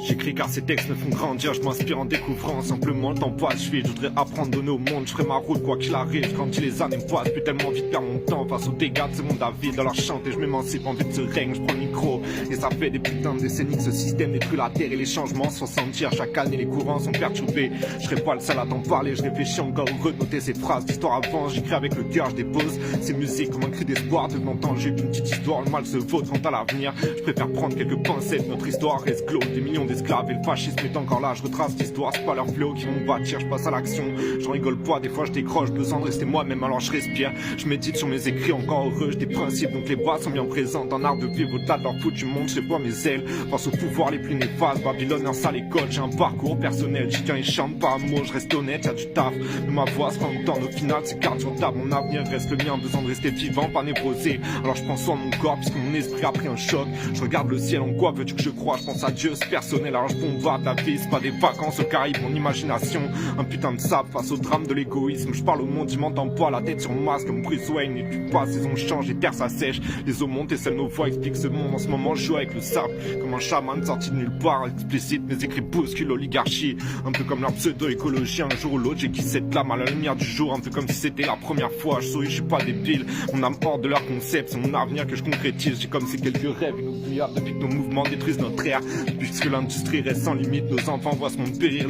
J'écris car ces textes me font grandir, je m'inspire en découvrant simplement le temps passe, je voudrais apprendre, donner au monde, je ferai ma route quoi qu'il arrive, je grandis les années me passent, plus tellement vite perdre mon temps face aux dégâts de ce monde à vide, dans leur chante et je m'émancipe en vue de ce règne, je prends le micro, et ça fait des putains de décennies que ce système détruit la terre et les changements se font sentir, chaque année les courants sont perturbés, je serai pas le seul à t'en parler, je réfléchis encore heureux de noter ces phrases d'histoire avant, j'écris avec le cœur, je dépose ces musiques comme un cri d'espoir, devenant j'ai une petite histoire, le mal se vaut quant à l'avenir, je préfère prendre quelques pincettes, notre histoire reste glauque, des millions d'esclaves et le fascisme est encore là, je retrace l'histoire, c'est pas leur fléau qui vont me bâtir, je passe à l'action, j'en rigole pas, des fois je décroche, besoin de rester moi-même alors je respire, je médite sur mes écrits encore heureux, j'ai des principes donc les bases sont bien présentes, en art de vivre au-delà de leur foutu monde, je sais pas mes ailes, face au pouvoir les plus néfastes, Babylone un sale école, j'ai un parcours personnel, j'y tiens et chante pas un mot, je reste honnête, y'a du taf, mais ma voix se rend temps, au final c'est carte sur table, mon avenir reste le mien, besoin de rester vivant, pas névrosé, alors je prends soin de mon corps puisque mon esprit a pris un choc, je regarde le ciel, en quoi veux-tu que je croie, je pense à Dieu, c'est personnel, alors je bombarde la vie, c'est pas des vacances au Caraïbes, mon imagination, un putain de sable face au drame de l'égoïsme, je parle au monde, il m'entend pas, la tête sur mon masque comme Bruce Wayne, et tu passes, saison change, les terres ça sèche, les eaux montent et seules nos voix expliquent ce monde, en ce moment je joue avec le sable, comme un chaman sorti de nulle part, explicite, mes écrits bousculent l'oligarchie, un peu comme leur pseudo-écologie, un jour ou l'autre j'ai quitté cette lame à la lumière du jour, un peu comme si c'était la première fois, je souris, je suis pas débile, mon âme hors de leur concept, c'est mon avenir que je concrétise, j'ai comme ces quelques rêves inoubliables depuis que nos mouvements détruisent notre ère, puisque l'industrie reste sans limite, nos enfants voient ce monde périr.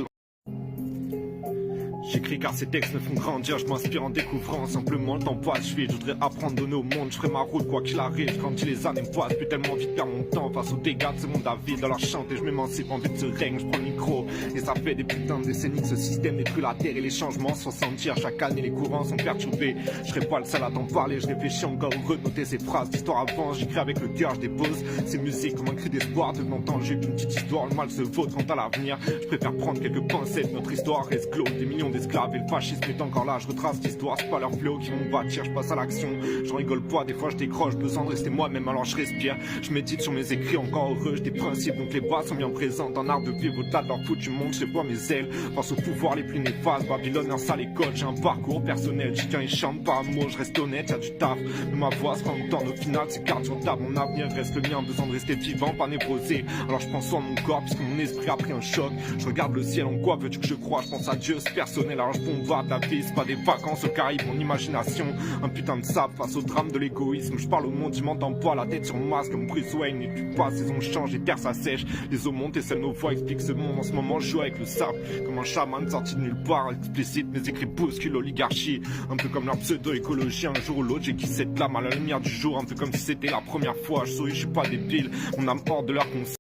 J'écris car ces textes me font grandir, je m'inspire en découvrant simplement le temps passe, je voudrais apprendre, donner au monde, je ferai ma route quoi qu'il arrive, je grandis les années me passent, plus tellement vite perdre mon temps face aux dégâts de ce monde à vide, dans leur chante et je m'émancipe en vue de ce règne, je prends le micro, et ça fait des putains de décennies que ce système détruit la terre et les changements se font sentir, chaque année les courants sont perturbés, je serai pas le seul à t'en parler, je réfléchis encore heureux de noter ces phrases d'histoire avant, j'écris avec le cœur, je dépose ces musiques comme un cri d'espoir, devenant j'ai une petite histoire, le mal se vaut quant à l'avenir, je préfère prendre quelques pincettes, notre histoire reste glauque, des millions d'esclaves et le fascisme est encore là, je retrace l'histoire, c'est pas leur fléau qui vont me bâtir, je passe à l'action, j'en rigole pas, des fois je décroche, besoin de rester moi-même alors je respire, je médite sur mes écrits encore heureux, j'ai des principes donc les bases sont bien présentes, en art de vivre au-delà de leur foutu monde, je sais pas mes ailes, face au pouvoir les plus néfastes, Babylone un sale école, j'ai un parcours personnel, j'y tiens et chante pas un mot, je reste honnête, y'a du taf, mais ma voix se rend temps, au final c'est carte sur table, mon avenir reste le mien, besoin de rester vivant, pas névrosé, alors je prends soin de mon corps puisque mon esprit a pris un choc, je regarde le ciel, en quoi veux-tu que je croie, je pense à Dieu, c'est personnel, alors je bombarde la vie, c'est pas des vacances au Caraïbes, mon imagination, un putain de sable face au drame de l'égoïsme, je parle au monde, il m'entend pas, la tête sur mon masque comme Bruce Wayne, et tu passes, saison change, les terres ça sèche, les eaux montent et seules nos voix expliquent ce monde, en ce moment je joue avec le sable, comme un chaman sorti de nulle part, explicite, mes écrits bousculent l'oligarchie, un peu comme leur pseudo-écologie, un jour ou l'autre j'ai quitté cette lame à la lumière du jour, un peu comme si c'était la première fois, je souris, je suis pas débile, mon âme hors de leur concept.